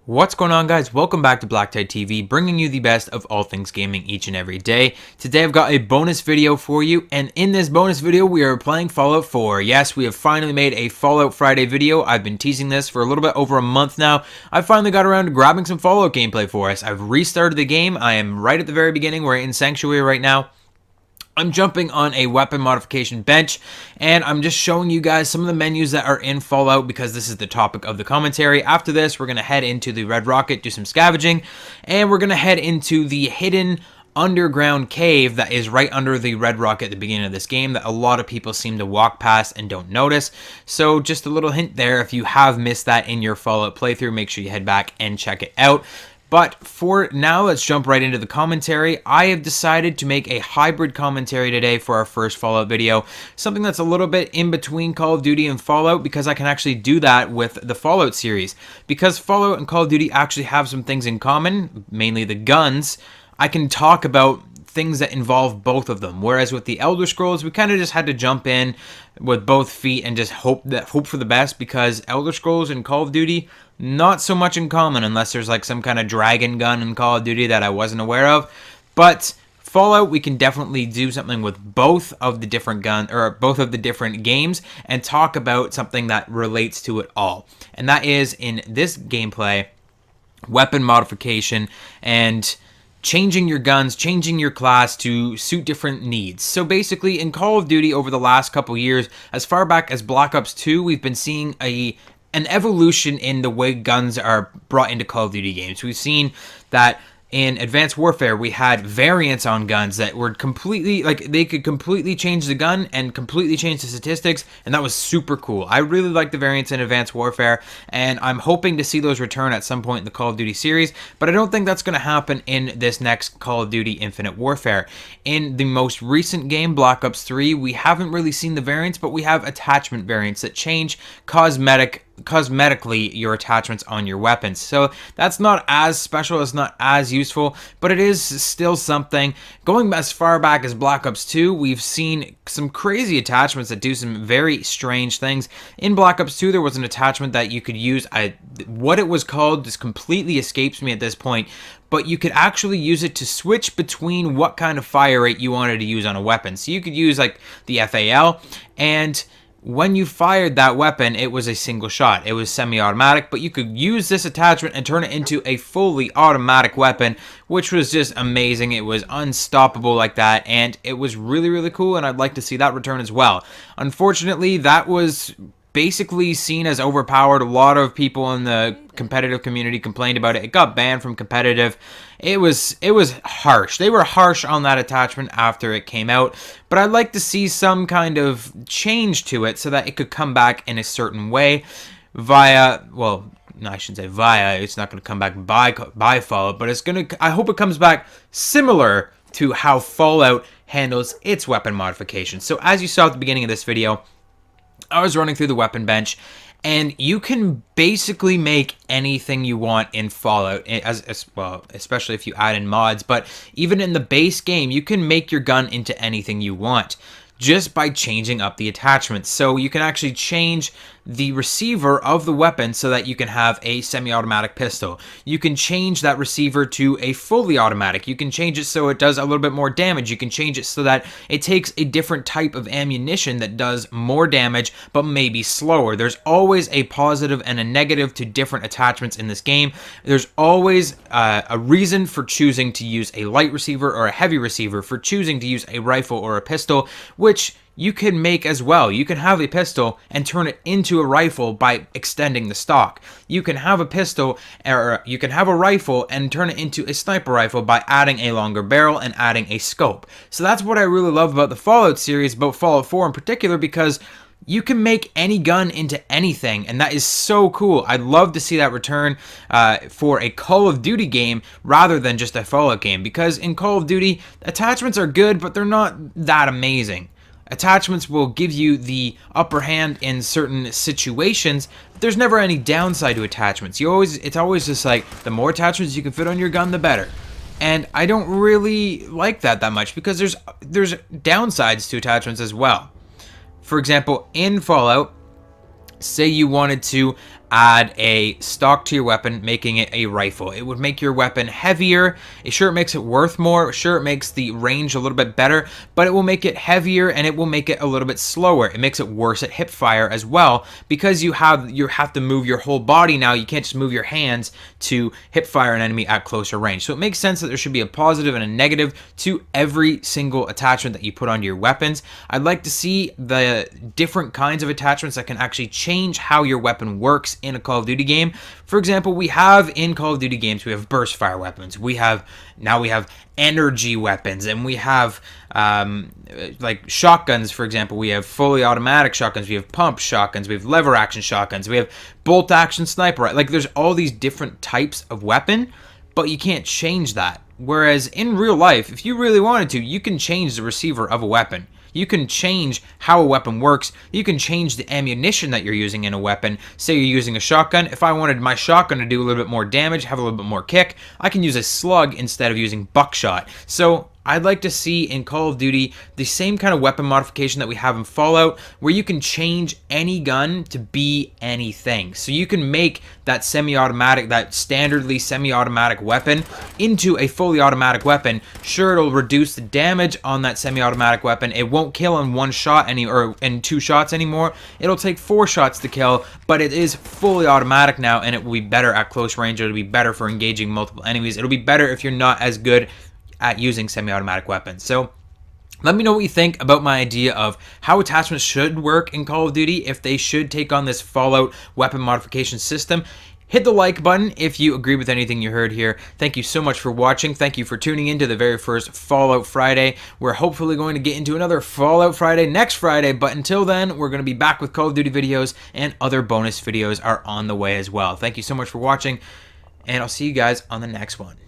What's going on, guys? Welcome back to BlackTideTV, bringing you the best of all things gaming each and every day. Today I've got a bonus video for you, and in this bonus video we are playing Fallout 4. Yes, we have finally made a Fallout Friday video. I've been teasing this for a little bit over a month now. I finally got around to grabbing some Fallout gameplay for us. I've restarted the game. I am right at the very beginning. We're in Sanctuary right now. I'm jumping on a weapon modification bench, and I'm just showing you guys some of the menus that are in Fallout because this is the topic of the commentary. After this, we're going to head into the Red Rocket, do some scavenging, and we're going to head into the hidden underground cave that is right under the Red Rocket at the beginning of this game that a lot of people seem to walk past and don't notice. So just a little hint there, if you have missed that in your Fallout playthrough, make sure you head back and check it out. But for now, let's jump right into the commentary. I have decided to make a hybrid commentary today for our first Fallout video. Something that's a little bit in between Call of Duty and Fallout, because I can actually do that with the Fallout series. Because Fallout and Call of Duty actually have some things in common, mainly the guns, I can talk about things that involve both of them. Whereas with the Elder Scrolls, we kind of just had to jump in with both feet and just hope for the best, because Elder Scrolls and Call of Duty, not so much in common unless there's like some kind of dragon gun in Call of Duty that I wasn't aware of. But Fallout, we can definitely do something with both of the different both of the different games and talk about something that relates to it all. And that is, in this gameplay, weapon modification and changing your guns, changing your class to suit different needs. So basically, in Call of Duty over the last couple years, as far back as Black Ops 2, we've been seeing an evolution in the way guns are brought into Call of Duty games. We've seen that in Advanced Warfare, we had variants on guns that were completely, like, they could completely change the gun and completely change the statistics, and that was super cool. I really like the variants in Advanced Warfare, and I'm hoping to see those return at some point in the Call of Duty series, but I don't think that's going to happen in this next Call of Duty Infinite Warfare. In the most recent game, Black Ops 3, we haven't really seen the variants, but we have attachment variants that change cosmetically your attachments on your weapons. So that's not as special, it's not as useful, but it is still something. Going as far back as Black Ops 2, we've seen some crazy attachments that do some very strange things. In Black Ops 2, there was an attachment that you could use. What it was called just completely escapes me at this point, but you could actually use it to switch between what kind of fire rate you wanted to use on a weapon. So you could use like the FAL, and when you fired that weapon, it was a single shot. It was semi-automatic, but you could use this attachment and turn it into a fully automatic weapon, which was just amazing. It was unstoppable like that, and it was really, really cool, and I'd like to see that return as well. Unfortunately, that was basically seen as overpowered. A lot of people in the competitive community complained about it. It got banned from competitive. It was harsh. They were harsh on that attachment after it came out, but I'd like to see some kind of change to it so that it could come back in a certain way via, well, no, I shouldn't say via, it's not going to come back by Fallout, but it's going to, I hope it comes back similar to how Fallout handles its weapon modification. So as you saw at the beginning of this video, I was running through the weapon bench, and you can basically make anything you want in Fallout, as well, especially if you add in mods, but even in the base game, you can make your gun into anything you want just by changing up the attachments. So you can actually change the receiver of the weapon so that you can have a semi-automatic pistol. You can change that receiver to a fully automatic. You can change it so it does a little bit more damage. You can change it so that it takes a different type of ammunition that does more damage but maybe slower. There's always a positive and a negative to different attachments in this game. There's always a reason for choosing to use a light receiver or a heavy receiver, for choosing to use a rifle or a pistol, which you can make as well. You can have a pistol and turn it into a rifle by extending the stock. You can have a pistol, or you can have a rifle and turn it into a sniper rifle by adding a longer barrel and adding a scope. So that's what I really love about the Fallout series, about Fallout 4 in particular, because you can make any gun into anything, and that is so cool. I'd love to see that return for a Call of Duty game rather than just a Fallout game, because in Call of Duty, attachments are good, but they're not that amazing. Attachments will give you the upper hand in certain situations, but there's never any downside to attachments. It's always just like, the more attachments you can fit on your gun, the better. And I don't really like that much, because there's downsides to attachments as well. For example, in Fallout, say you wanted to add a stock to your weapon, making it a rifle. It would make your weapon heavier. Sure, it makes it worth more. Sure, it makes the range a little bit better, but it will make it heavier and it will make it a little bit slower. It makes it worse at hip fire as well, because you have to move your whole body now. You can't just move your hands to hip fire an enemy at closer range. So it makes sense that there should be a positive and a negative to every single attachment that you put onto your weapons. I'd like to see the different kinds of attachments that can actually change how your weapon works in a Call of Duty game. For example, we have in Call of Duty games, we have burst fire weapons. We have energy weapons, and we have like shotguns. For example, we have fully automatic shotguns, we have pump shotguns, we have lever action shotguns, we have bolt action sniper. Like, there's all these different types of weapon, but you can't change that. Whereas in real life, if you really wanted to, you can change the receiver of a weapon. You can change how a weapon works. You can change the ammunition that you're using in a weapon. Say you're using a shotgun. If I wanted my shotgun to do a little bit more damage, have a little bit more kick, I can use a slug instead of using buckshot. So I'd like to see in Call of Duty the same kind of weapon modification that we have in Fallout, where you can change any gun to be anything. So you can make that semi-automatic, that standardly semi-automatic weapon into a fully automatic weapon. Sure, it'll reduce the damage on that semi-automatic weapon. It won't kill in one shot or in 2 shots anymore. It'll take 4 shots to kill, but it is fully automatic now, and it will be better at close range. It'll be better for engaging multiple enemies. It'll be better if you're not as good at using semi-automatic weapons. So let me know what you think about my idea of how attachments should work in Call of Duty, if they should take on this Fallout weapon modification system. Hit the like button if you agree with anything you heard here. Thank you so much for watching. Thank you for tuning in to the very first Fallout Friday. We're hopefully going to get into another Fallout Friday next Friday, but until then, we're going to be back with Call of Duty videos, and other bonus videos are on the way as well. Thank you so much for watching, and I'll see you guys on the next one.